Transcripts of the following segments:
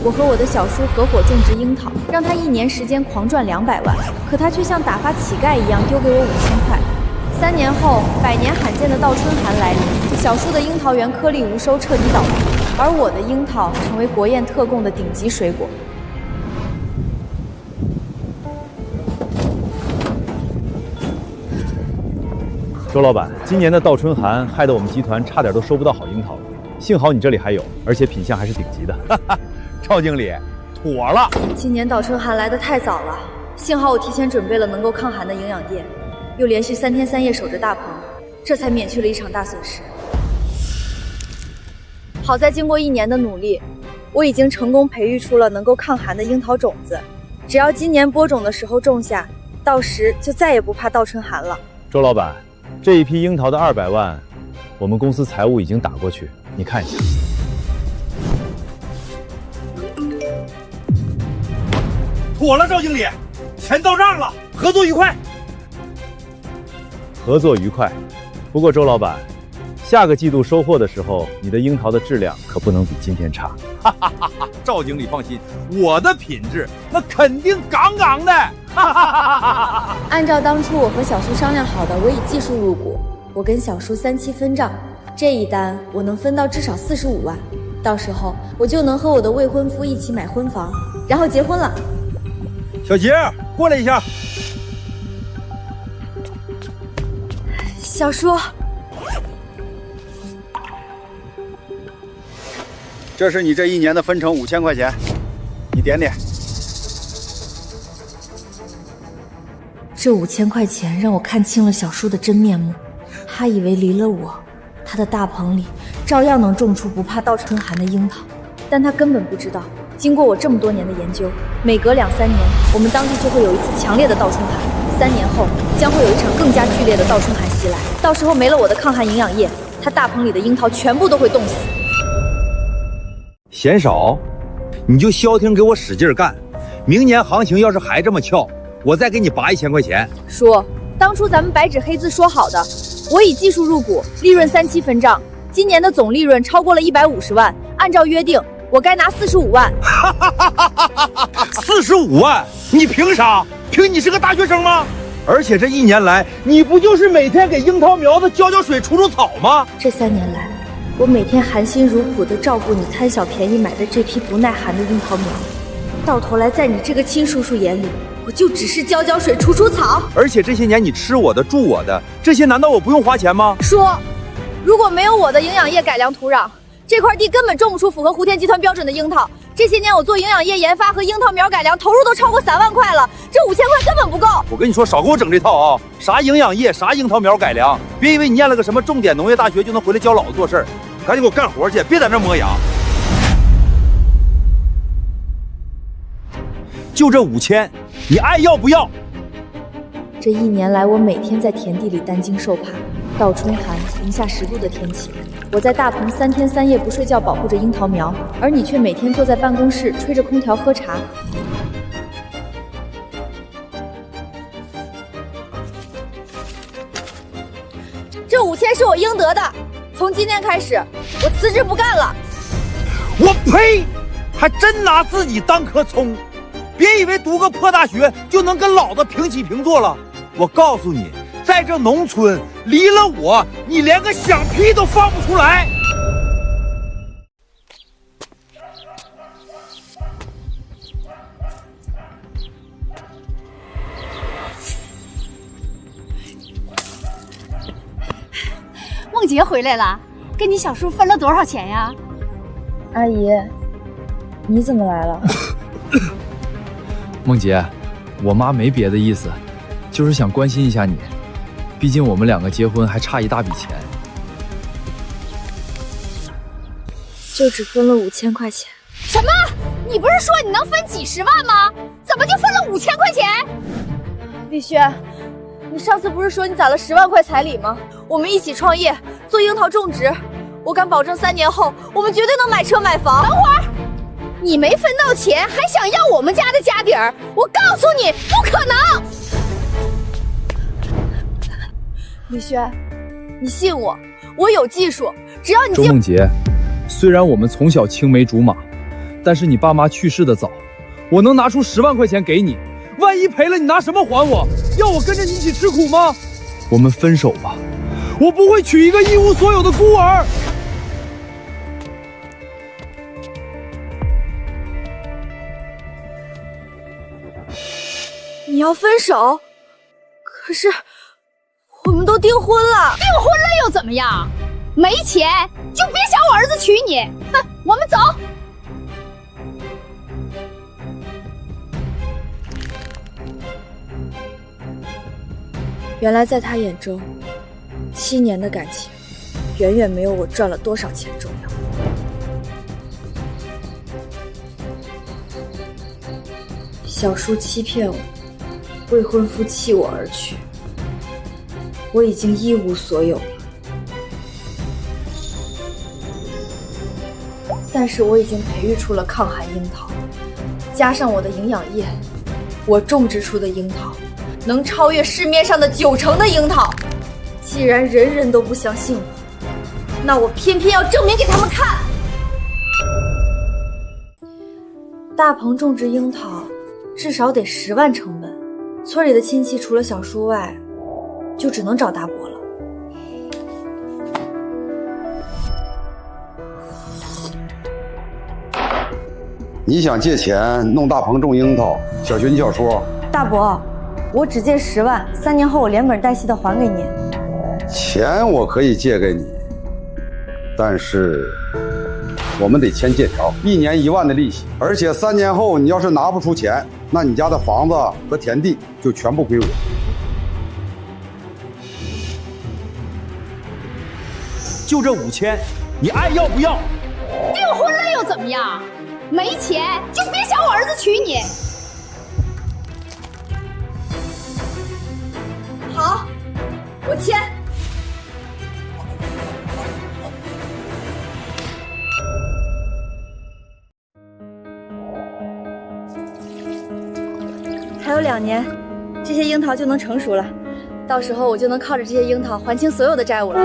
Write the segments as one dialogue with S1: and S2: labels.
S1: 我和我的小叔合伙种植樱桃，让他1年时间狂赚200万，可他却像打发乞丐一样丢给我5000块。3年后，100年罕见的倒春寒来临，小叔的樱桃园颗粒无收，彻底倒闭，而我的樱桃成为国宴特供的顶级水果。
S2: 周老板，今年的倒春寒害得我们集团差点都收不到好樱桃了，幸好你这里还有，而且品相还是顶级的。
S3: 赵经理，妥了！
S1: 今年倒春寒来得太早了，幸好我提前准备了能够抗寒的营养液，又连续3天3夜守着大棚，这才免去了一场大损失。好在经过1年的努力，我已经成功培育出了能够抗寒的樱桃种子，只要今年播种的时候种下，到时就再也不怕倒春寒了。
S2: 周老板，这一批樱桃的200万，我们公司财务已经打过去，你看一下。
S3: 妥了，赵经理，钱到账了，合作愉快。
S2: 合作愉快。不过周老板，下个季度收获的时候，你的樱桃的质量可不能比今天差。
S3: 哈哈哈哈！赵经理放心，我的品质那肯定杠杠的。哈哈哈哈！
S1: 按照当初我和小叔商量好的，我以技术入股，我跟小叔3期分账，这一单我能分到至少45万，到时候我就能和我的未婚夫一起买婚房，然后结婚了。
S3: 小杰，过来一下。
S1: 小叔，
S3: 这是你这1年的分成5000块钱，你点点。
S1: 这5000块钱让我看清了小叔的真面目，他以为离了我，他的大棚里照样能种出不怕倒春寒的樱桃，但他根本不知道，经过我这么多年的研究，每隔2、3年，我们当地就会有一次强烈的倒春寒，3年后将会有一场更加剧烈的倒春寒袭来，到时候没了我的抗寒营养液，他大棚里的樱桃全部都会冻死。
S3: 嫌少，你就消停给我使劲干，明年行情要是还这么翘，我再给你拔1000块钱。
S1: 叔，当初咱们白纸黑字说好的，我以技术入股，利润3期分账，今年的总利润超过了150万，按照约定，我该拿45万。
S3: 45万？你凭啥？凭你是个大学生吗？而且这1年来，你不就是每天给樱桃苗子浇浇水、除除草吗？
S1: 这3年来，我每天含辛茹苦地照顾你贪小便宜买的这批不耐寒的樱桃苗，到头来在你这个亲叔叔眼里，我就只是浇浇水、除除草。
S3: 而且这些年你吃我的、住我的，这些难道我不用花钱吗？
S1: 叔，如果没有我的营养液改良土壤，这块地根本种不出符合湖田集团标准的樱桃。这些年我做营养液研发和樱桃苗改良，投入都超过3万块了，这5000块根本不够。
S3: 我跟你说，少给我整这套啊！啥营养液，啥樱桃苗改良，别以为你念了个什么重点农业大学就能回来教老子做事儿，赶紧给我干活去，别在这磨牙。就这5000，你爱要不要？
S1: 这1年来，我每天在田地里担惊受怕，倒春寒、零下10度的天气，我在大棚3天3夜不睡觉保护着樱桃苗，而你却每天坐在办公室吹着空调喝茶。这5000是我应得的，从今天开始，我辞职不干了。
S3: 我呸！还真拿自己当棵葱，别以为读个破大学就能跟老子平起平坐了。我告诉你，在这农村，离了我，你连个响屁都放不出来。
S4: 梦洁回来了，跟你小叔分了多少钱呀？
S1: 阿姨，你怎么来了？
S5: 梦洁，我妈没别的意思，就是想关心一下你，毕竟我们2个结婚还差一大笔钱。
S1: 就只分了5000块钱。
S4: 什么？你不是说你能分几十万吗？怎么就分了5000块钱？
S1: 碧轩，你上次不是说你攒了10万块彩礼吗？我们一起创业，做樱桃种植，我敢保证3年后，我们绝对能买车买房。
S4: 等会儿，你没分到钱，还想要我们家的家底儿？我告诉你，不可能！
S1: 李轩，你信我，我有技术，只要你
S5: 周梦洁，虽然我们从小青梅竹马，但是你爸妈去世的早，我能拿出10万块钱给你，万一赔了，你拿什么还我？要我跟着你一起吃苦吗？我们分手吧，我不会娶一个一无所有的孤儿。
S1: 你要分手？可是我们都订婚了。
S4: 订婚了又怎么样？没钱就别想我儿子娶你。哼，我们走。
S1: 原来在他眼中，7年的感情远远没有我赚了多少钱重要。小叔欺骗我，未婚夫弃我而去，我已经一无所有了。但是我已经培育出了抗寒樱桃，加上我的营养液，我种植出的樱桃能超越市面上的90%的樱桃。既然人人都不相信我，那我偏偏要证明给他们看。大棚种植樱桃至少得10万成本，村里的亲戚除了小叔外，就只能找大伯了。
S6: 你想借钱弄大棚种樱桃，小学你小叔？
S1: 大伯，我只借10万，3年后我连本带息的还给您。
S6: 钱我可以借给你，但是我们得签借条，1年1万的利息，而且3年后你要是拿不出钱，那你家的房子和田地就全部归我。
S3: 就这5000，你爱要不要？
S4: 订婚了又怎么样？没钱就别想我儿子娶你。
S1: 好，我签。还有2年，这些樱桃就能成熟了，到时候我就能靠着这些樱桃还清所有的债务了。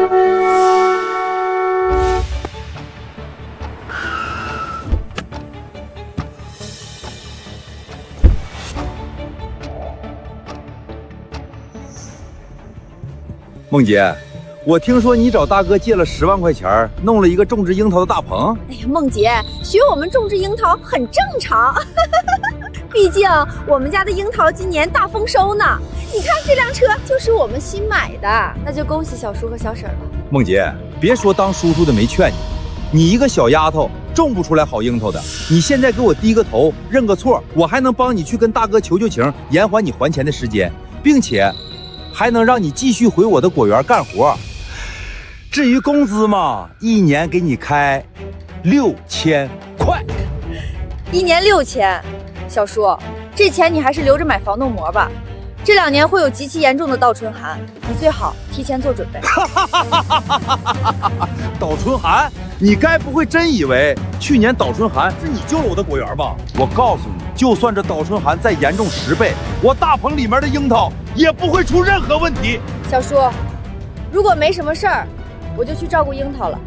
S3: 梦姐，我听说你找大哥借了10万块钱，弄了一个种植樱桃的大棚。
S4: 哎呀，梦姐，学我们种植樱桃很正常，毕竟我们家的樱桃今年大丰收呢。你看这辆车就是我们新买的，
S1: 那就恭喜小叔和小婶了。
S3: 梦姐，别说当叔叔的没劝你，你一个小丫头种不出来好樱桃的。你现在给我低个头，认个错，我还能帮你去跟大哥求求情，延缓你还钱的时间，并且还能让你继续回我的果园干活。至于工资嘛，1年给你开6000块。
S1: 1年6000，小叔，这钱你还是留着买防冻膜吧。这2年会有极其严重的倒春寒，你最好提前做准备。
S3: 倒春寒？你该不会真以为去年倒春寒是你救了我的果园吧？我告诉你，就算这倒春寒再严重10倍，我大棚里面的樱桃也不会出任何问题。
S1: 小叔，如果没什么事儿，我就去照顾樱桃了。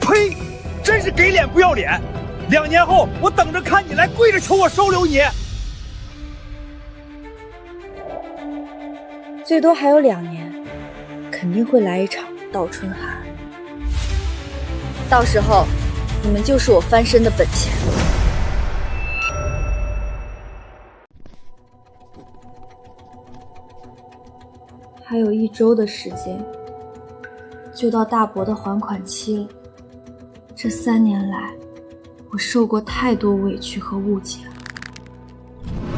S3: 呸！真是给脸不要脸！2年后我等着看你来跪着求我收留你。
S1: 最多还有2年，肯定会来一场倒春寒，到时候你们就是我翻身的本钱。还有1周的时间，就到大伯的还款期了。这3年来，我受过太多委屈和误解了。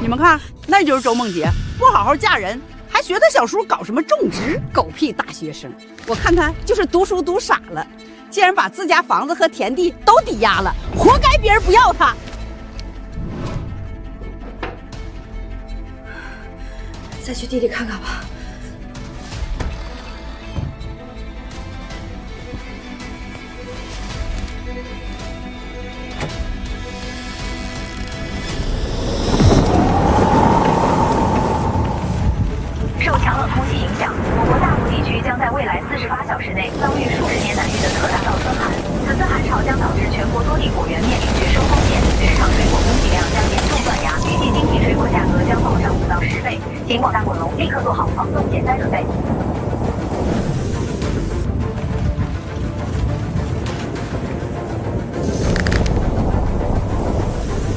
S7: 你们看，那就是周梦洁，不好好嫁人，还学他小叔搞什么种植，狗屁大学生！我看他就是读书读傻了，竟然把自家房子和田地都抵押了，活该别人不要他。
S1: 再去地里看看吧。
S8: 受强冷空气影响，我国大部地区将在未来48小时内遭遇数十年难遇的特大倒春寒。此次寒潮将导致全国多地果园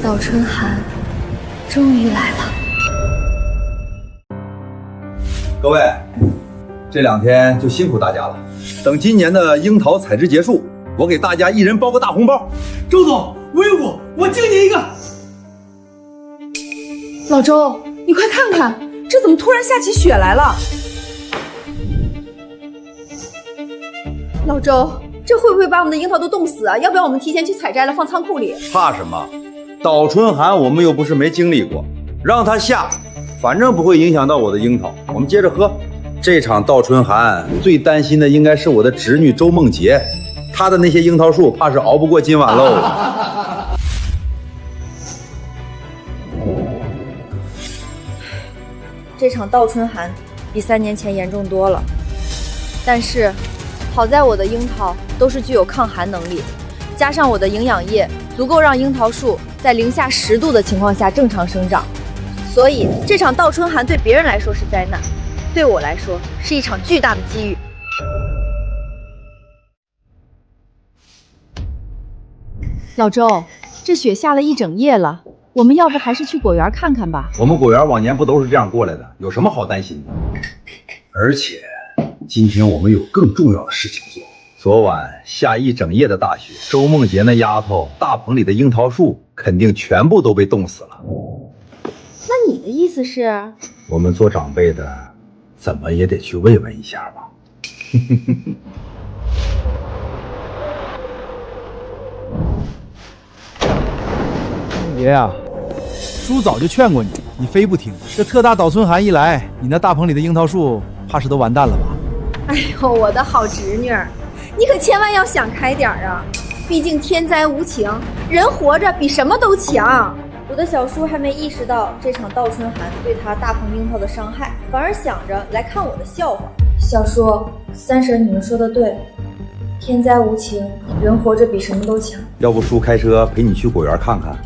S1: 倒春寒终于来了。
S6: 各位，这2天就辛苦大家了。等今年的樱桃采摘结束，我给大家一人包个大红包。
S5: 周总，威武，我敬你一个。
S7: 老周，你快看看，这怎么突然下起雪来了？
S4: 老周，这会不会把我们的樱桃都冻死啊？要不要我们提前去采摘了，放仓库里？
S6: 怕什么？倒春寒我们又不是没经历过，让它下，反正不会影响到我的樱桃。我们接着喝。这场倒春寒最担心的应该是我的侄女周梦洁，她的那些樱桃树怕是熬不过今晚喽。
S1: 这场倒春寒比3年前严重多了，但是好在我的樱桃都是具有抗寒能力，加上我的营养液足够让樱桃树在零下10度的情况下正常生长，所以这场倒春寒对别人来说是灾难，对我来说是一场巨大的机遇。
S7: 老周，这雪下了一整夜了，我们要不还是去果园看看吧？
S6: 我们果园往年不都是这样过来的，有什么好担心的？而且今天我们有更重要的事情做。昨晚下一整夜的大雪，周梦洁那丫头大棚里的樱桃树肯定全部都被冻死了。
S1: 那你的意思是，
S6: 我们做长辈的怎么也得去慰问一下吧。
S5: 爷呀，叔早就劝过你，你非不听。这特大倒春寒一来，你那大棚里的樱桃树怕是都完蛋了吧？
S4: 哎呦，我的好侄女儿，你可千万要想开点啊！毕竟天灾无情，人活着比什么都强。
S1: 我的小叔还没意识到这场倒春寒对他大棚樱桃的伤害，反而想着来看我的笑话。小叔，三婶你们说的对，天灾无情，人活着比什么都强。
S6: 要不叔开车陪你去果园看看，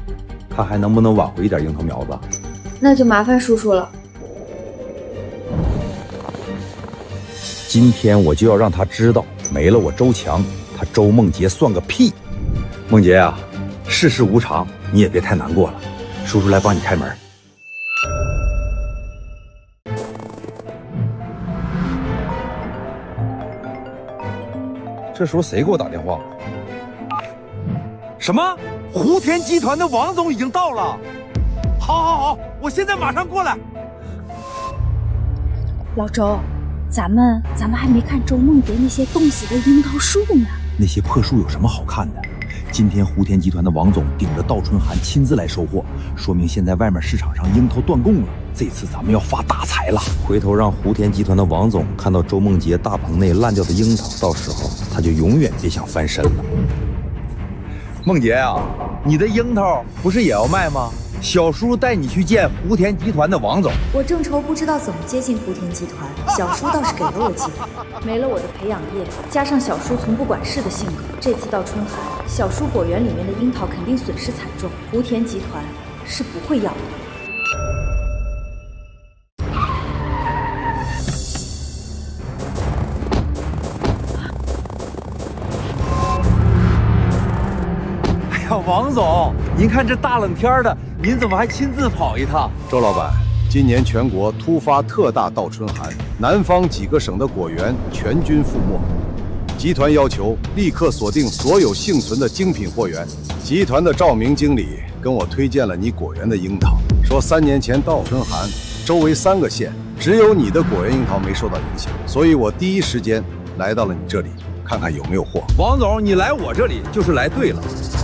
S6: 看还能不能挽回一点樱桃苗子。
S1: 那就麻烦叔叔了。
S6: 今天我就要让他知道，没了我周强，他周梦洁算个屁。梦洁啊，世事无常，你也别太难过了。叔叔来帮你开门。这时候谁给我打电话？
S3: 什么？胡田集团的王总已经到了。好，我现在马上过来。
S1: 老周，咱们还没看周梦洁那些冻死的樱桃树呢。
S6: 那些破树有什么好看的？今天胡田集团的王总顶着倒春寒亲自来收货，说明现在外面市场上樱桃断供了。这次咱们要发大财了。回头让胡田集团的王总看到周梦洁大棚内烂掉的樱桃，到时候他就永远别想翻身了。梦洁啊，你的樱桃不是也要卖吗？小叔带你去见胡田集团的王总。
S1: 我正愁不知道怎么接近胡田集团，小叔倒是给了我机会。没了我的培养液，加上小叔从不管事的性格，这次到春寒，小叔果园里面的樱桃肯定损失惨重，胡田集团是不会要的。
S3: 王总，您看这大冷天的，您怎么还亲自跑一趟？
S9: 周老板，今年全国突发特大倒春寒，南方几个省的果园全军覆没。集团要求立刻锁定所有幸存的精品货源。集团的赵明经理跟我推荐了你果园的樱桃，说3年前倒春寒，周围3个县只有你的果园樱桃没受到影响，所以我第一时间来到了你这里，看看有没有货。
S6: 王总，你来我这里就是来对了。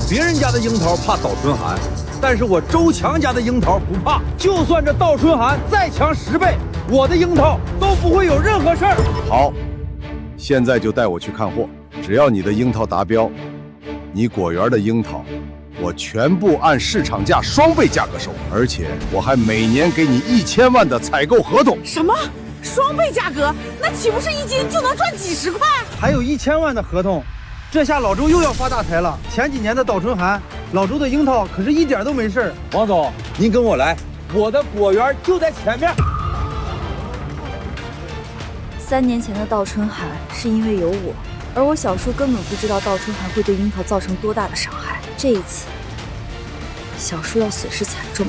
S6: 别人家的樱桃怕倒春寒，但是我周强家的樱桃不怕。就算这倒春寒再强10倍，我的樱桃都不会有任何事儿。
S9: 好，现在就带我去看货。只要你的樱桃达标，你果园的樱桃我全部按市场价2倍价格收，而且我还每年给你1000万的采购合同。
S7: 什么？2倍价格？那岂不是1斤就能赚几10块？
S5: 还有1000万的合同，这下老周又要发大财了。前几年的倒春寒，老周的樱桃可是一点都没事。
S6: 王总，您跟我来，我的果园就在前面。
S1: 3年前的倒春寒是因为有我，而我小叔根本不知道倒春寒会对樱桃造成多大的伤害。这一次，小叔要损失惨重。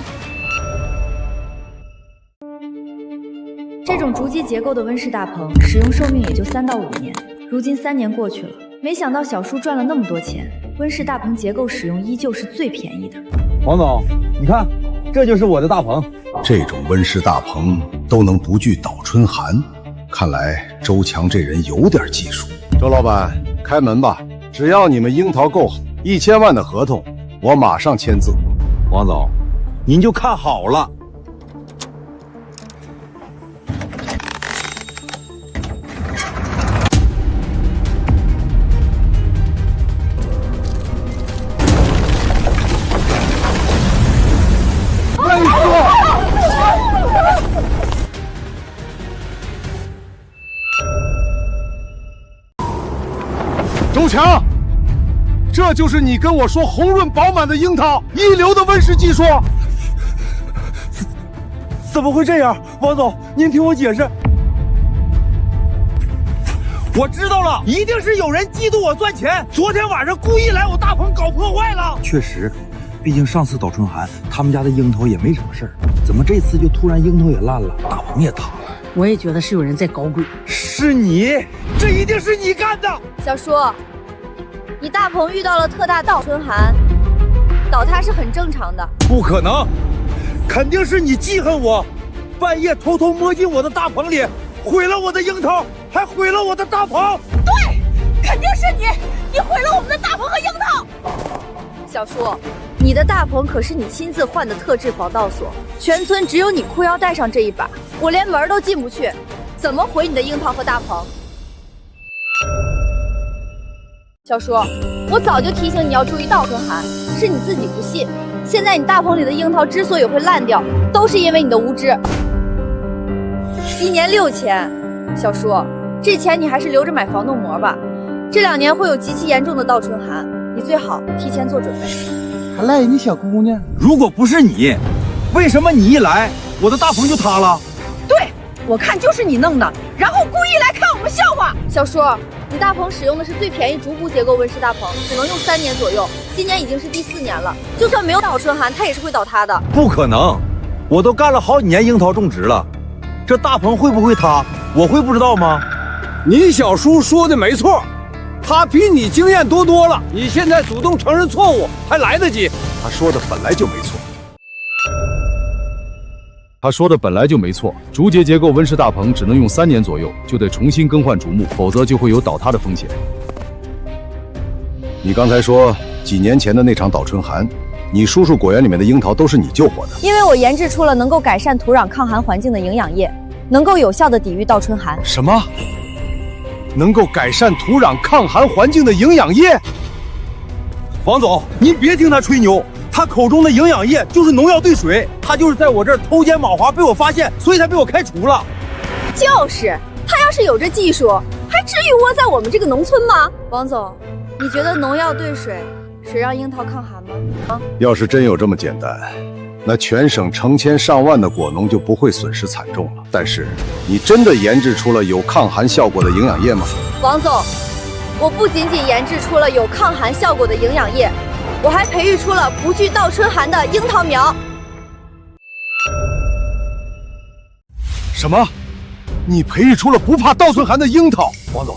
S1: 这种竹基结构的温室大棚，使用寿命也就3到5年。如今3年过去了，没想到小叔赚了那么多钱。温室大棚结构使用依旧是最便宜的。
S3: 王总，你看，这就是我的大棚。
S9: 这种温室大棚都能不惧倒春寒，看来周强这人有点技术。周老板，开门吧！只要你们樱桃够好，1000万的合同，我马上签字。
S3: 王总，您就看好了。
S9: 周强，这就是你跟我说红润饱满的樱桃，一流的温室技术。
S3: 怎么会这样？王总，您听我解释。我知道了，一定是有人嫉妒我赚钱，昨天晚上故意来我大棚搞破坏了。确实，毕竟上次倒春寒，他们家的樱桃也没什么事儿，怎么这次就突然樱桃也烂了，大棚也塌了？
S7: 我也觉得是有人在搞鬼。
S3: 是你，这一定是你干的。
S4: 小叔，你大棚遇到了特大倒春寒，倒塌是很正常的。
S3: 不可能，肯定是你记恨我，半夜偷偷摸进我的大棚里，毁了我的樱桃，还毁了我的大棚。
S4: 对，肯定是你毁了我们的大棚和樱桃。小叔，你的大棚可是你亲自换的特制防盗锁，全村只有你裤腰带上这一把，我连门都进不去，怎么毁你的樱桃和大棚？小叔，我早就提醒你要注意倒春寒，是你自己不信。现在你大棚里的樱桃之所以会烂掉，都是因为你的无知。1年6000，小叔，这钱你还是留着买防冻膜吧。这2年会有极其严重的倒春寒，你最好提前做准备。
S3: 还赖你小姑娘？如果不是你，为什么你一来，我的大棚就塌了？
S7: 对，我看就是你弄的，然后故意来看我们笑话。
S4: 小叔，你大棚使用的是最便宜竹布结构温室大棚，只能用3年左右，今年已经是第4年了，就算没有倒春寒，它也是会倒塌的。
S3: 不可能，我都干了好几年樱桃种植了，这大棚会不会塌，我会不知道吗？
S5: 你小叔说的没错，他比你经验多多了，你现在主动承认错误还来得及。
S9: 他说的本来就没错。他说的本来就没错，竹节结构温室大棚只能用3年左右，就得重新更换竹木，否则就会有倒塌的风险。你刚才说几年前的那场倒春寒，你叔叔果园里面的樱桃都是你救活的？
S4: 因为我研制出了能够改善土壤抗寒环境的营养液，能够有效的抵御倒春寒。
S9: 什么？能够改善土壤抗寒环境的营养液？
S3: 王总，您别听他吹牛，他口中的营养液就是农药兑水，他就是在我这儿偷奸冒滑被我发现，所以才被我开除了。
S4: 就是他要是有这技术，还至于窝在我们这个农村吗？王总，你觉得农药兑水让樱桃抗寒吗？
S9: 要是真有这么简单，那全省成千上万的果农就不会损失惨重了。但是，你真的研制出了有抗寒效果的营养液吗？
S4: 王总，我不仅仅研制出了有抗寒效果的营养液，我还培育出了不惧倒春寒的樱桃苗。
S9: 什么？你培育出了不怕倒春寒的樱桃？
S3: 王总，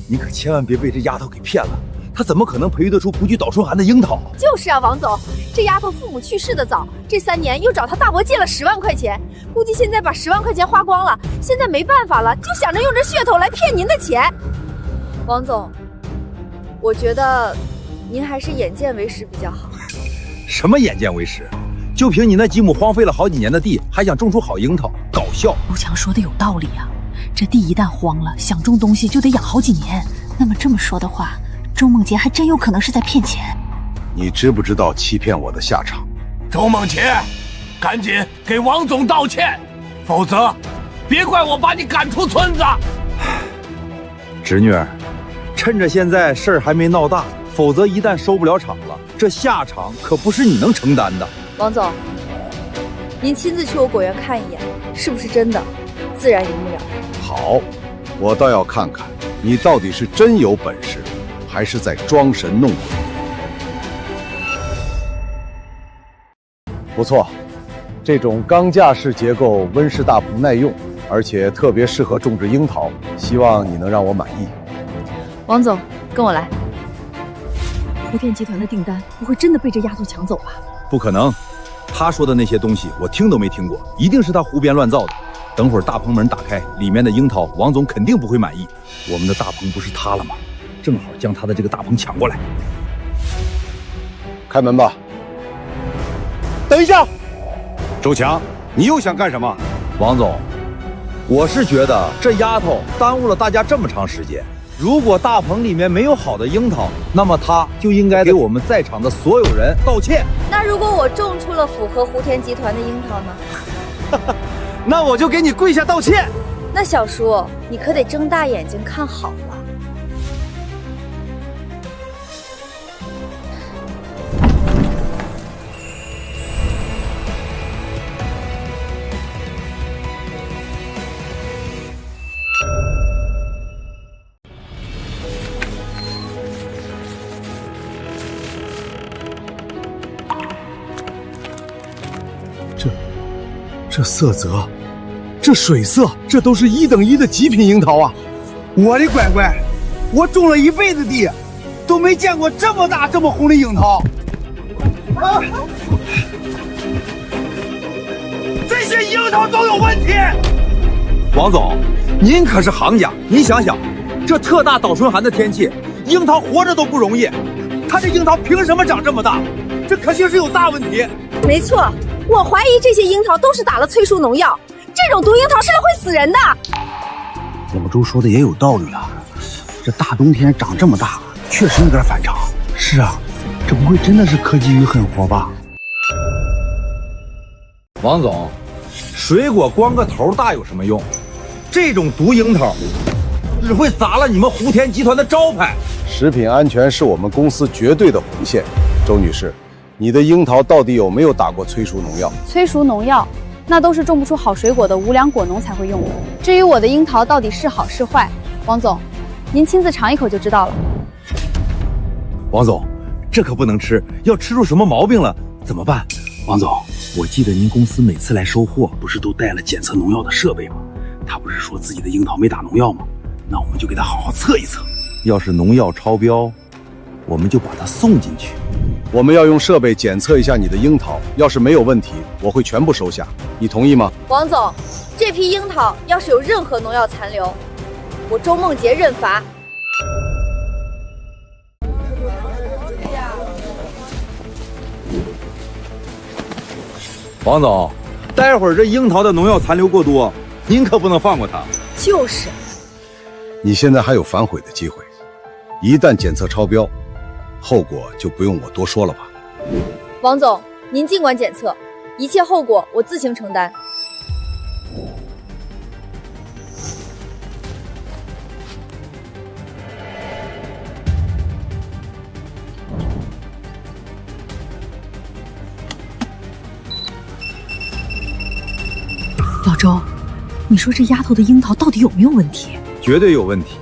S3: 你可千万别被这丫头给骗了，她怎么可能培育得出不惧倒春寒的樱桃？
S4: 就是啊，王总，这丫头父母去世的早，这3年又找她大伯借了10万块钱，估计现在把10万块钱花光了，现在没办法了，就想着用这噱头来骗您的钱。王总，我觉得您还是眼见为实比较好。
S3: 什么眼见为实？就凭你那几亩荒废了好几年的地，还想种出好樱桃？搞笑！
S10: 周强说的有道理啊，这地一旦荒了，想种东西就得养好几年。那么这么说的话，周梦洁还真有可能是在骗钱。
S9: 你知不知道欺骗我的下场？
S11: 周梦洁，赶紧给王总道歉，否则别怪我把你赶出村子。
S3: 侄女儿，趁着现在事儿还没闹大，否则一旦收不了场了，这下场可不是你能承担的。
S4: 王总，您亲自去我果园看一眼，是不是真的，自然赢不了。
S9: 好，我倒要看看你到底是真有本事，还是在装神弄鬼。不错，这种钢架式结构温室大棚耐用，而且特别适合种植樱桃，希望你能让我满意。
S1: 王总，跟我来。
S10: 福田集团的订单不会真的被这丫头抢走吧？
S2: 不可能，他说的那些东西我听都没听过，一定是他胡编乱造的。等会儿大棚门打开，里面的樱桃，王总肯定不会满意。我们的大棚不是他了吗？正好将他的这个大棚抢过来。
S9: 开门吧。
S3: 等一下，
S6: 周强，你又想干什么？
S2: 王总，我是觉得这丫头耽误了大家这么长时间。如果大棚里面没有好的樱桃，那么她就应该给我们在场的所有人道歉。
S4: 那如果我种出了符合胡田集团的樱桃呢？
S3: 那我就给你跪下道歉。
S4: 那小叔，你可得睁大眼睛看好了。
S9: 这色泽，这水色，这都是1等1的极品樱桃啊！
S3: 我的乖乖，我种了一辈子地，都没见过这么大这么红的樱桃。这些樱桃都有问题。
S2: 王总，您可是行家，您想想，这特大倒春寒的天气，樱桃活着都不容易，它这樱桃凭什么长这么大？这肯定是有大问题。
S4: 没错，我怀疑这些樱桃都是打了催熟农药，这种毒樱桃吃了会死人的。
S3: 老周说的也有道理啊，这大冬天长这么大，确实有点反常。是啊，这不会真的是柯基鱼狠活吧？
S2: 王总，水果光个头大有什么用？这种毒樱桃只会砸了你们胡田集团的招牌。
S9: 食品安全是我们公司绝对的红线。周女士，你的樱桃到底有没有打过催熟农药？
S12: 催熟农药，那都是种不出好水果的无良果农才会用的。至于我的樱桃到底是好是坏，王总，您亲自尝一口就知道了。
S2: 王总，这可不能吃，要吃出什么毛病了怎么办？
S3: 王总，我记得您公司每次来收货，不是都带了检测农药的设备吗？他不是说自己的樱桃没打农药吗？那我们就给他好好测一测。
S2: 要是农药超标，我们就把它送进去。
S9: 我们要用设备检测一下你的樱桃，要是没有问题，我会全部收下。你同意吗？
S4: 王总，这批樱桃要是有任何农药残留，我周梦洁认罚。
S2: 王总，待会儿这樱桃的农药残留过多，您可不能放过它。
S4: 就是。
S9: 你现在还有反悔的机会，一旦检测超标，后果就不用我多说了吧。
S4: 王总，您尽管检测，一切后果我自行承担。
S10: 老周，你说这丫头的樱桃到底有没有问题？
S2: 绝对有问题。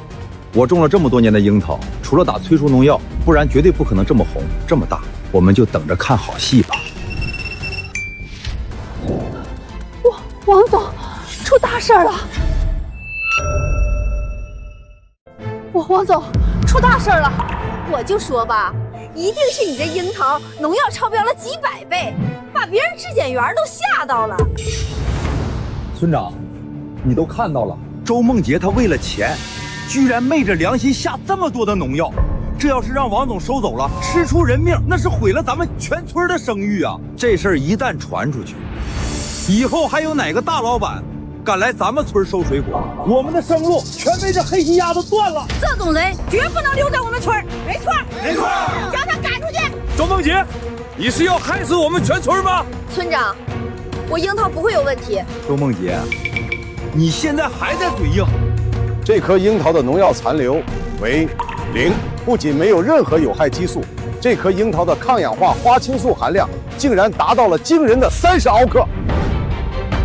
S2: 我种了这么多年的樱桃，除了打催熟农药，不然绝对不可能这么红这么大。我们就等着看好戏吧。
S10: 王总，出大事了！
S4: 王总，出大事了！我就说吧，一定是你这樱桃农药超标了几百倍，把别人质检员都吓到了。
S2: 村长，你都看到了，周梦洁她为了钱，居然昧着良心下这么多的农药。这要是让王总收走了，吃出人命，那是毁了咱们全村的声誉啊！这事儿一旦传出去，以后还有哪个大老板敢来咱们村收水果，我们的生路全被这黑心丫头断了。
S7: 这种人绝不能留在我们村。没错，
S11: 没错，
S7: 将他赶出去。
S11: 周梦洁，你是要害死我们全村吗？
S4: 村长，我樱桃不会有问题。
S2: 周梦洁，你现在还在嘴硬。
S9: 这颗樱桃的农药残留为0，不仅没有任何有害激素，这颗樱桃的抗氧化花青素含量竟然达到了惊人的30毫克。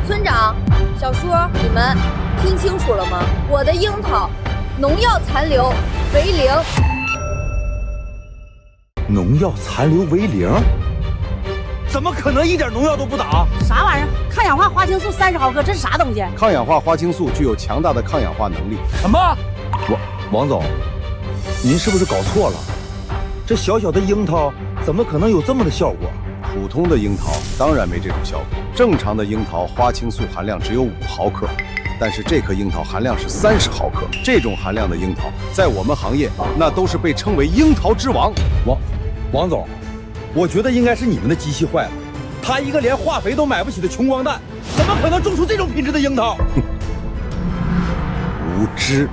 S4: 村长，小叔，你们听清楚了吗？我的樱桃农药残留为0。
S2: 农药残留为0？
S3: 怎么可能一点农药都不打？
S7: 啥玩意儿？抗氧化花青素30毫克，这是啥东西？
S9: 抗氧化花青素具有强大的抗氧化能力。
S11: 什么？
S2: 王总，您是不是搞错了？这小小的樱桃怎么可能有这么的效果？
S9: 普通的樱桃当然没这种效果，正常的樱桃花青素含量只有5毫克，但是这颗樱桃含量是30毫克。这种含量的樱桃，在我们行业那都是被称为樱桃之王。
S2: 王总，我觉得应该是你们的机器坏了。他一个连化肥都买不起的穷光蛋，怎么可能种出这种品质的樱桃？
S9: 无知。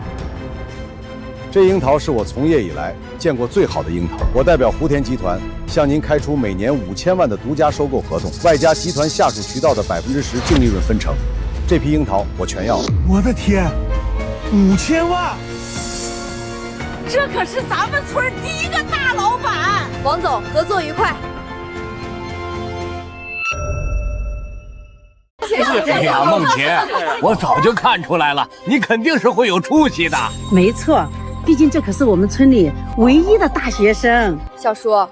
S9: 这樱桃是我从业以来见过最好的樱桃。我代表湖田集团向您开出每年5000万的独家收购合同，外加集团下属渠道的10%净利润分成。这批樱桃我全要了。
S3: 我的天，5000万！
S7: 这可是咱们村第一个大老板。
S4: 王总，合作愉快。
S11: 哎呀，梦洁，我早就看出来了，你肯定是会有出息的。
S7: 没错，毕竟这可是我们村里唯一的大学生。
S4: 小叔，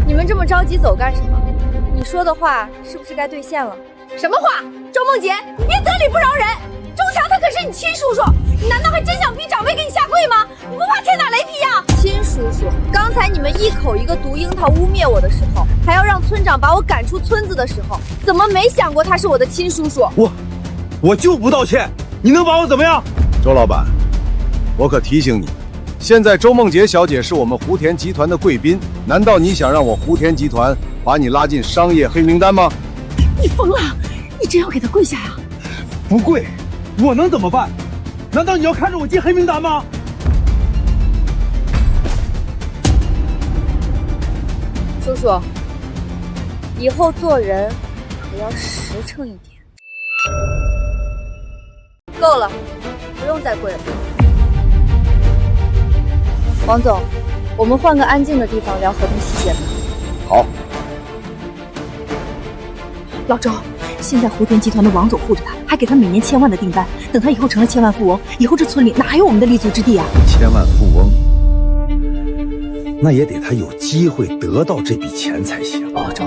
S4: 你们这么着急走干什么？你说的话是不是该兑现了？什么话？周梦洁，你别得理不饶人！周强他可是你亲叔叔，你难道还真想逼长辈给你下跪吗？你不怕天打雷劈呀？亲叔叔，刚才你们一口一个毒樱桃污蔑我的时候，还要让村长把我赶出村子的时候，怎么没想过他是我的亲叔叔？
S3: 我就不道歉，你能把我怎么样？
S9: 周老板，我可提醒你，现在周梦洁小姐是我们湖田集团的贵宾，难道你想让我湖田集团把你拉进商业黑名单吗？
S10: 你疯了！你真要给他跪下呀？
S3: 不跪，我能怎么办？难道你要看着我进黑名单吗？
S4: 叔叔，以后做人可要实诚一点。够了，不用再跪了。王总，我们换个安静的地方聊合同细节吧。
S9: 好。
S10: 老周，现在湖田集团的王总护着他，还给他每年1000万的订单。等他以后成了千万富翁，以后这村里哪还有我们的立足之地啊？
S2: 千万富翁，那也得他有机会得到这笔钱才行。
S10: 老周，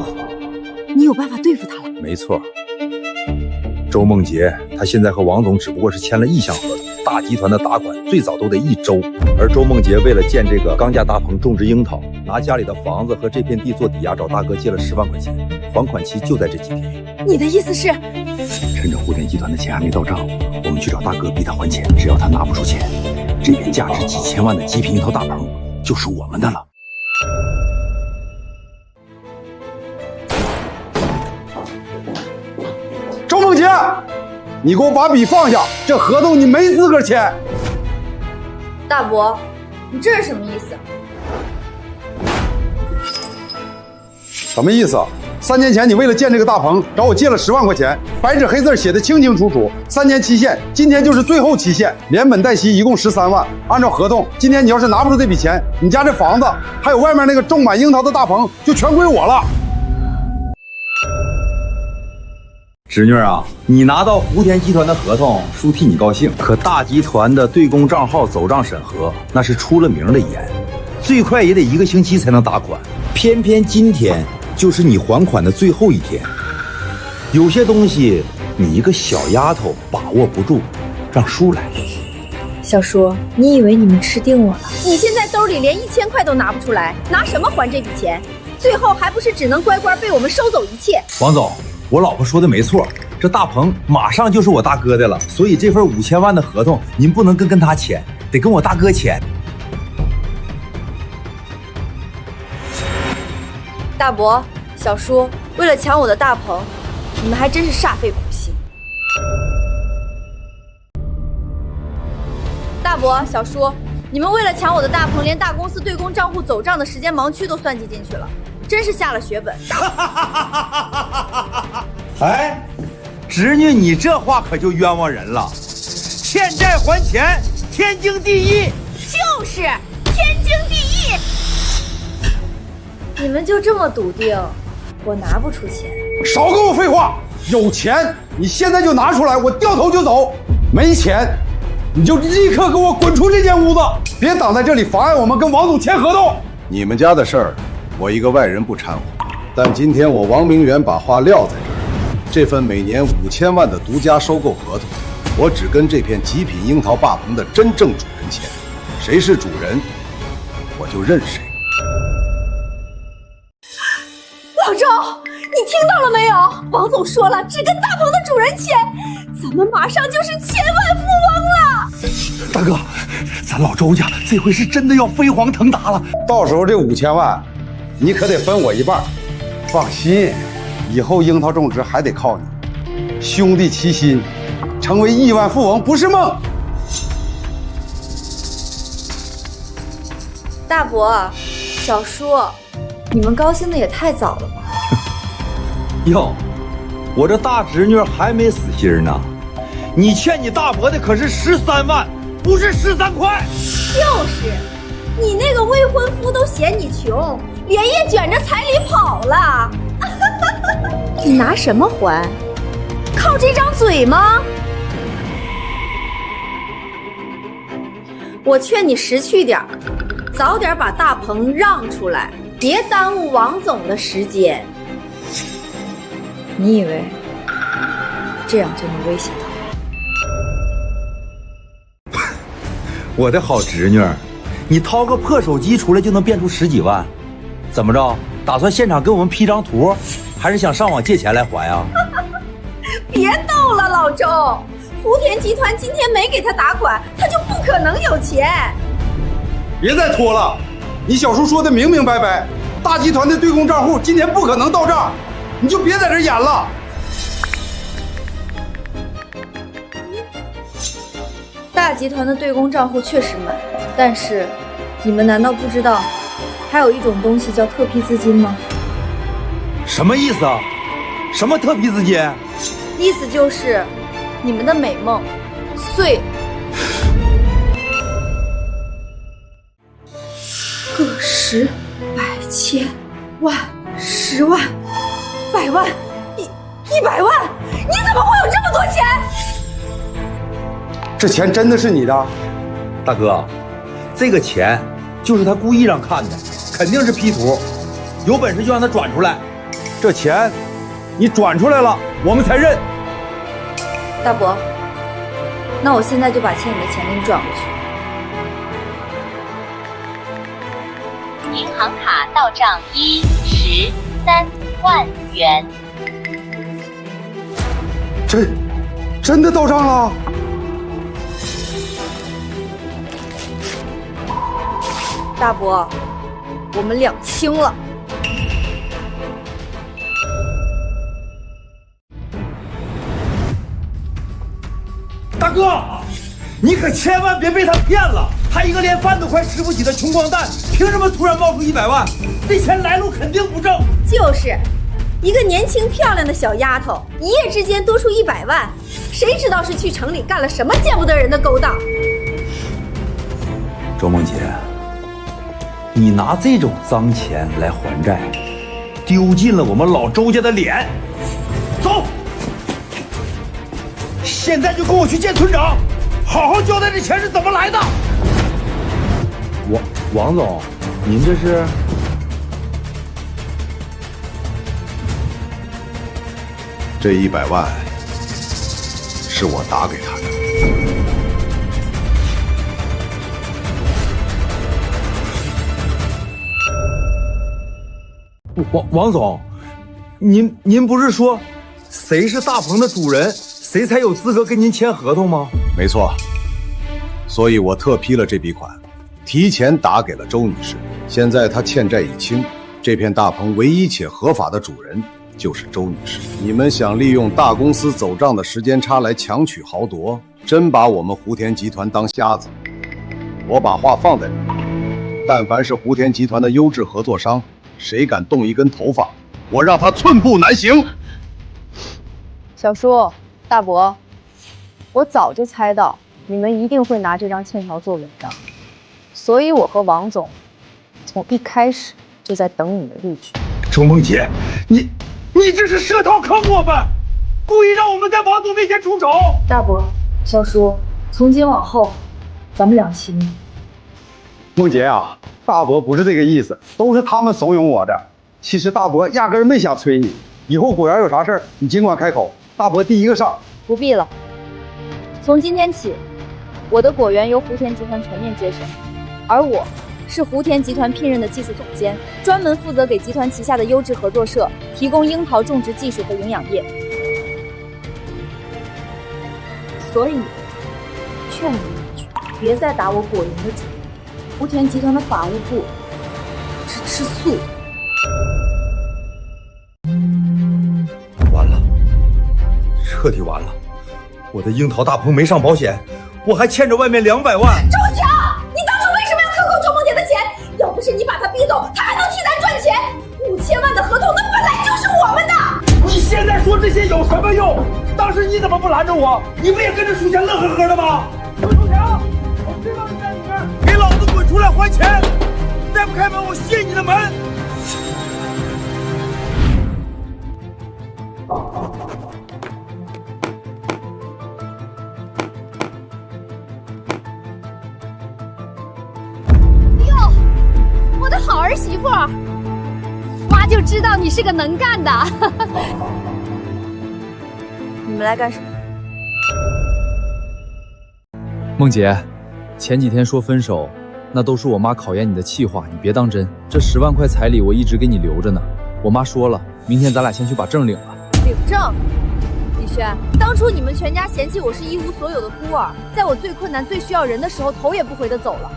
S10: 你有办法对付他了？
S2: 没错，周梦洁她现在和王总只不过是签了意向合同，大集团的打款最早都得1周，而周梦洁为了建这个钢架大棚种植樱桃，拿家里的房子和这片地做抵押，找大哥借了10万块钱，还款期就在这几天。
S10: 你的意思是，
S2: 趁着湖田集团的钱还没到账，我们去找大哥逼他还钱，只要他拿不出钱，这片价值几千万的极品樱桃大棚就是我们的了。
S6: 周梦洁，你给我把笔放下，这合同你没资格签。
S4: 大伯，你这是什么意思？
S6: 什么意思？3年前你为了建这个大棚，找我借了10万块钱，白纸黑字写的清清楚楚，3年期限，今天就是最后期限，连本带息一共13万。按照合同，今天你要是拿不出这笔钱，你家这房子还有外面那个种满樱桃的大棚就全归我了。
S2: 侄女啊，你拿到湖田集团的合同，叔替你高兴。可大集团的对公账号走账审核那是出了名的严，最快也得1个星期才能打款。偏偏今天就是你还款的最后一天，有些东西你一个小丫头把握不住，让叔来。
S4: 小叔，你以为你们吃定我了？你现在兜里连1000块都拿不出来，拿什么还这笔钱？最后还不是只能乖乖被我们收走一切？
S2: 王总，我老婆说的没错，这大棚马上就是我大哥的了，所以这份5000万的合同您不能跟他签，得跟我大哥签。
S4: 大伯、小叔，为了抢我的大棚，你们还真是煞费苦心。大伯、小叔，你们为了抢我的大棚，连大公司对公账户走账的时间盲区都算计进去了，真是下了血本。
S3: 哎，侄女，你这话可就冤枉人了。欠债还钱，天经地义。
S4: 就是天经地义。你们就这么笃定我拿不出钱？
S6: 少跟我废话！有钱你现在就拿出来，我掉头就走；没钱，你就立刻给我滚出这间屋子，别挡在这里妨碍我们跟王总签合同。
S9: 你们家的事儿，我一个外人不掺和。但今天我王明远把话撂在这儿，这份每年5000万的独家收购合同，我只跟这片极品樱桃坝棚的真正主人签，谁是主人，我就认谁。
S4: 老周，你听到了没有？王总说了，只跟大棚的主人签，咱们马上就是千万富翁了。
S3: 大哥，咱老周家这回是真的要飞黄腾达了。
S6: 到时候这5000万，你可得分我一半。放心，以后樱桃种植还得靠你，兄弟齐心，成为亿万富翁不是梦。
S1: 大伯，小叔，你们高兴的也太早了吧？
S2: 哟，我这大侄女还没死心呢。你欠你大伯的可是13万，不是13块。
S4: 就是，你那个未婚夫都嫌你穷，连夜卷着彩礼跑了。
S1: 你拿什么还？
S4: 靠这张嘴吗？我劝你识趣点儿，早点把大棚让出来，别耽误王总的时间。
S1: 你以为这样就能威胁他？
S2: 我的好侄女，你掏个破手机出来就能变出10几万，怎么着？打算现场给我们 P 张图，还是想上网借钱来还啊？
S4: 别逗了，老周，福田集团今天没给他打款，他就不可能有钱。
S6: 别再拖了，你小叔说的明明白白，大集团的对公账户今天不可能到账，你就别在这演了。
S1: 大集团的对公账户确实满，但是你们难道不知道还有一种东西叫特批资金吗？
S2: 什么意思啊？什么特批资金？
S1: 意思就是你们的美梦碎了。
S4: 个10、百、千、万、10万、100万、100万，你怎么会有这么多钱？
S6: 这钱真的是你的？
S2: 大哥，这个钱就是他故意让看的，肯定是 P 图，有本事就让他转出来。这钱你转出来了，我们才认。
S1: 大伯，那我现在就把欠你的钱给你转过
S13: 去。银行卡到账13万元。
S6: 真的到账了？
S1: 大伯，我们两清了。
S3: 大哥，你可千万别被他骗了！他一个连饭都快吃不起的穷光蛋，凭什么突然冒出100万？这钱来路肯定不正。
S4: 就是一个年轻漂亮的小丫头，一夜之间多出100万，谁知道是去城里干了什么见不得人的勾当？
S2: 周梦洁，你拿这种脏钱来还债，丢尽了我们老周家的脸。走，现在就跟我去见村长，好好交代这钱是怎么来的。王总，您这是？
S9: 这100万是我打给他的。
S2: 王总，您不是说谁是大棚的主人，谁才有资格跟您签合同吗？
S9: 没错，所以我特批了这笔款，提前打给了周女士。现在她欠债已清，这片大棚唯一且合法的主人就是周女士。你们想利用大公司走账的时间差来强取豪夺，真把我们胡田集团当瞎子。我把话放在这儿，但凡是胡田集团的优质合作商，谁敢动一根头发，我让他寸步难行。
S12: 小叔、大伯，我早就猜到你们一定会拿这张欠条做文章，所以我和王总从一开始就在等你的律举。
S3: 周梦洁，你这是设套坑我们，故意让我们在王总面前出丑。
S1: 大伯、小叔，从今往后，咱们两清。
S6: 梦洁啊，大伯不是这个意思，都是他们怂恿我的。其实大伯压根儿没想催你，以后果园有啥事儿，你尽管开口，大伯第一个上。
S12: 不必了，从今天起，我的果园由福田集团全面接手，而我是福田集团聘任的技术总监，专门负责给集团旗下的优质合作社提供樱桃种植技术和营养液。所以，劝你一句，别再打我果园的主意。福田集团的法务部只吃素。
S2: 完了，彻底完了！我的樱桃大棚没上保险，我还欠着外面200万。
S4: 周强，你当初为什么要克扣周梦洁的钱？要不是你把她逼走，她还能替咱赚钱。5000万的合同，那本来就是我们的。
S3: 你现在说这些有什么用？当时你怎么不拦着我？你不也跟着数钱乐呵呵的吗？周强，我知道你在里面，给老子滚出来还钱！再不开门，我卸你的门！
S4: 哟，我的好儿媳妇，妈就知道你是个能干的。你们来干什么？
S5: 梦洁，前几天说分手，那都是我妈考验你的气话，你别当真。这10万块彩礼我一直给你留着呢。我妈说了，明天咱俩先去把证领了。
S4: 领证？李轩，当初你们全家嫌弃我是一无所有的孤儿，在我最困难、最需要人的时候，头也不回的走了。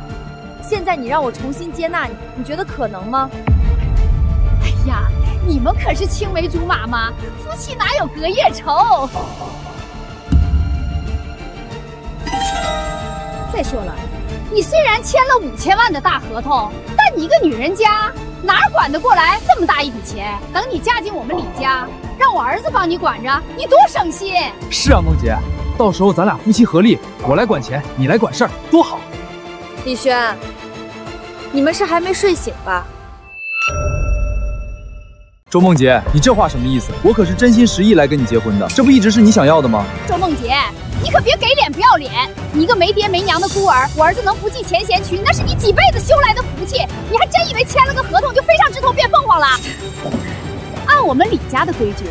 S4: 现在你让我重新接纳你，你觉得可能吗？哎呀，你们可是青梅竹马嘛，夫妻哪有隔夜仇？再说了，你虽然签了5000万的大合同，但你一个女人家哪管得过来这么大一笔钱？等你嫁进我们李家，让我儿子帮你管着，你多省心。
S5: 是啊，梦洁，到时候咱俩夫妻合力，我来管钱，你来管事儿，多好。
S4: 李轩，你们是还没睡醒吧？
S5: 周梦洁，你这话什么意思？我可是真心实意来跟你结婚的，这不一直是你想要的吗？
S4: 周梦洁，你可别给脸不要脸！你一个没爹没娘的孤儿，我儿子能不计前嫌娶，那是你几辈子修来的福气。你还真以为签了个合同就飞上枝头变凤凰了？按我们李家的规矩，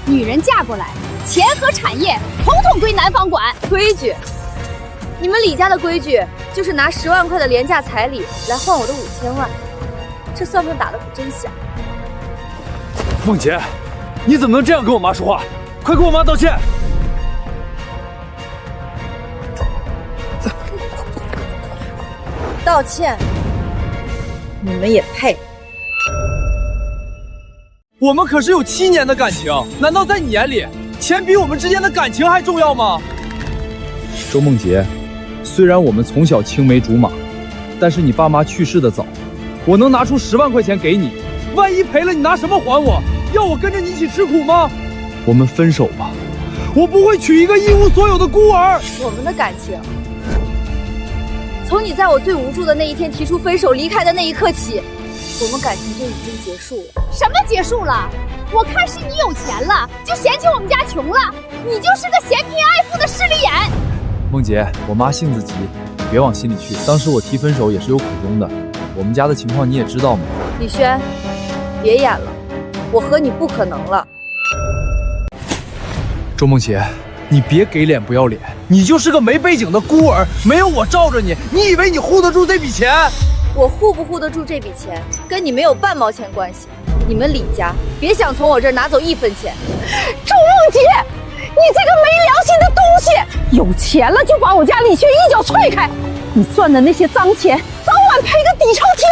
S4: 女人嫁过来，钱和产业统统归男方管。规矩？你们李家的规矩就是拿10万块的廉价彩礼来换我的5000万，这算盘打得可真响。
S5: 梦洁，你怎么能这样跟我妈说话？快给我妈道歉！
S4: 道歉？你们也配？
S5: 我们可是有7年的感情，难道在你眼里，钱比我们之间的感情还重要吗？周梦洁，虽然我们从小青梅竹马，但是你爸妈去世的早，我能拿出10万块钱给你，万一赔了，你拿什么还我？要我跟着你一起吃苦吗？我们分手吧，我不会娶一个一无所有的孤儿。
S4: 我们的感情，从你在我最无助的那一天提出分手离开的那一刻起，我们感情就已经结束了。什么结束了？我看是你有钱了，就嫌弃我们家穷了。你就是个嫌贫爱富的势利眼。
S5: 梦洁，我妈性子急，你别往心里去。当时我提分手也是有苦衷的，我们家的情况你也知道嘛。
S4: 李轩，别演了，我和你不可能了。
S5: 周梦洁，你别给脸不要脸，你就是个没背景的孤儿，没有我罩着你，你以为你护得住这笔钱？
S4: 我护不护得住这笔钱，跟你没有半毛钱关系。你们李家别想从我这儿拿走1分钱。
S7: 周梦洁，你这个没良心的东西！有钱了就把我家李轩一脚踹开！你赚的那些脏钱，早晚赔个底朝天！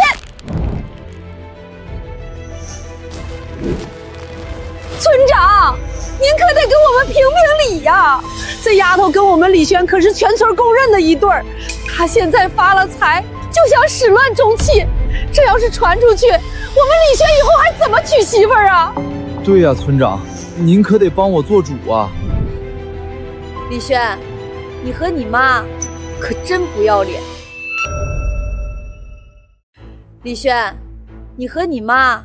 S7: 村长，您可得给我们评评理呀！这丫头跟我们李轩可是全村公认的一对儿，她现在发了财，就想始乱终弃。这要是传出去，我们李轩以后还怎么娶媳妇儿啊？
S5: 对呀，村长，您可得帮我做主啊！
S4: 李轩，你和你妈可真不要脸。李轩，你和你妈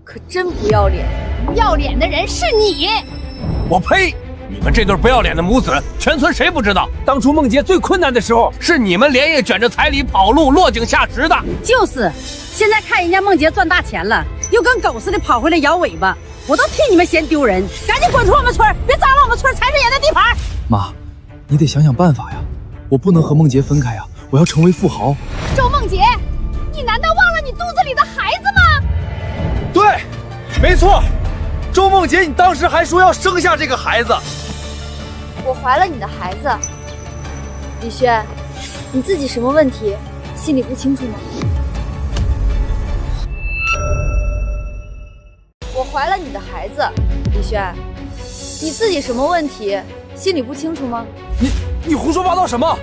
S4: 可真不要脸。不要脸的人是你！
S11: 我呸！你们这对不要脸的母子，全村谁不知道？当初梦洁最困难的时候，是你们连夜卷着彩礼跑路，落井下石的。
S7: 就是，现在看人家梦洁赚大钱了，又跟狗似的跑回来摇尾巴，我都替你们嫌丢人。赶紧滚出我们村，别脏了我们村财神爷的地盘！
S5: 妈，你得想想办法呀！我不能和梦洁分开呀！我要成为富豪。
S4: 周梦洁，你难道忘了你肚子里的孩子吗？
S5: 对，没错。周梦洁，你当时还说要生下这个孩子。
S4: 我怀了你的孩子，李轩，你自己什么问题，心里不清楚吗？我怀了你的孩子，李轩，你自己什么问题，心里不清楚吗？
S5: 你胡说八道什么？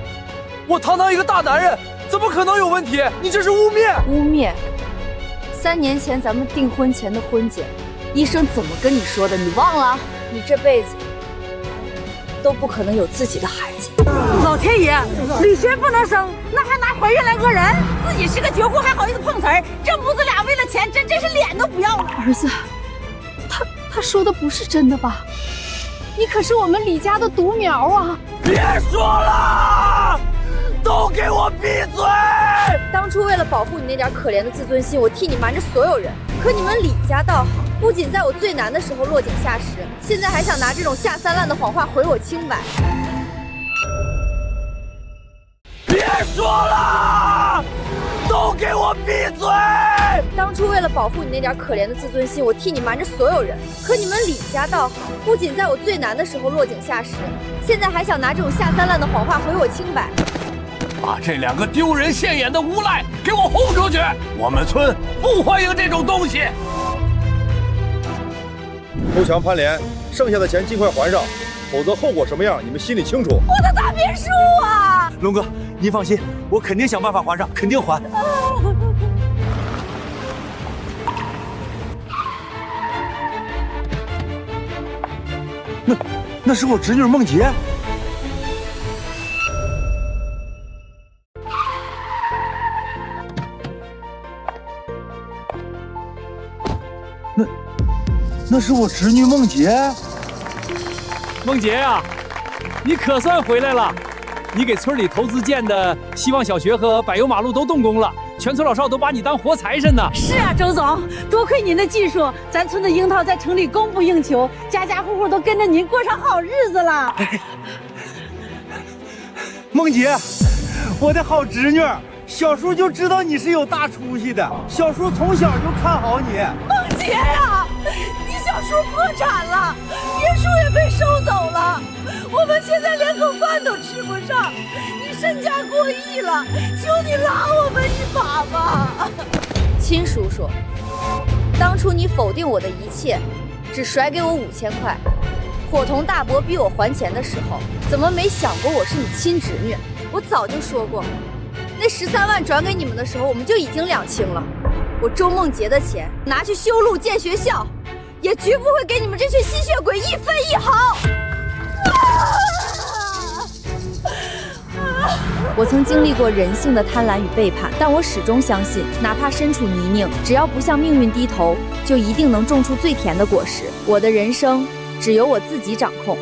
S5: 我堂堂一个大男人，怎么可能有问题？你这是污蔑！
S4: 污蔑！3年前咱们订婚前的婚检，医生怎么跟你说的？你忘了？你这辈子都不可能有自己的孩子。
S7: 老天爷，李轩不能生，那还拿怀孕来讹人？自己是个绝户，还好意思碰瓷儿？这母子俩为了钱，真是脸都不要了。
S10: 儿子，他说的不是真的吧？你可是我们李家的独苗啊！
S11: 别说了，都给我闭嘴！
S4: 当初为了保护你那点可怜的自尊心，我替你瞒着所有人。可你们李家倒好，不仅在我最难的时候落井下石，现在还想拿这种下三滥的谎话毁我清白。
S11: 别说了，都给我闭嘴！
S4: 当初为了保护你那点可怜的自尊心，我替你瞒着所有人。可你们李家倒好，不仅在我最难的时候落井下石，现在还想拿这种下三滥的谎话毁我清白。
S11: 把这2个丢人现眼的无赖给我轰出去！我们村不欢迎这种东西。
S9: 偷抢攀连，剩下的钱尽快还上，否则后果什么样你们心里清楚。
S4: 我的大别墅啊！
S2: 龙哥，您放心，我肯定想办法还上，肯定还。那是我侄女梦洁。那是我侄女梦洁。
S5: 梦洁呀，你可算回来了！你给村里投资建的希望小学和柏油马路都动工了，全村老少都把你当活财神呢。
S7: 是啊，周总，多亏您的技术，咱村的樱桃在城里供不应求，家家户户都跟着您过上好日子了。
S3: 梦洁，我的好侄女，小叔就知道你是有大出息的，小叔从小就看好你。
S4: 梦洁呀，你小叔破产了，别墅也被收走了，我们现在连口饭都吃不上，你身价过亿了，求你拉我们一把吧。亲叔叔，当初你否定我的一切，只甩给我5000块，伙同大伯逼我还钱的时候，怎么没想过我是你亲侄女？我早就说过，那13万转给你们的时候，我们就已经两清了。我周梦洁的钱拿去修路建学校，也绝不会给你们这群吸血鬼1分1毫。我曾经历过人性的贪婪与背叛，但我始终相信，哪怕身处泥泞，只要不向命运低头，就一定能种出最甜的果实。我的人生只由我自己掌控。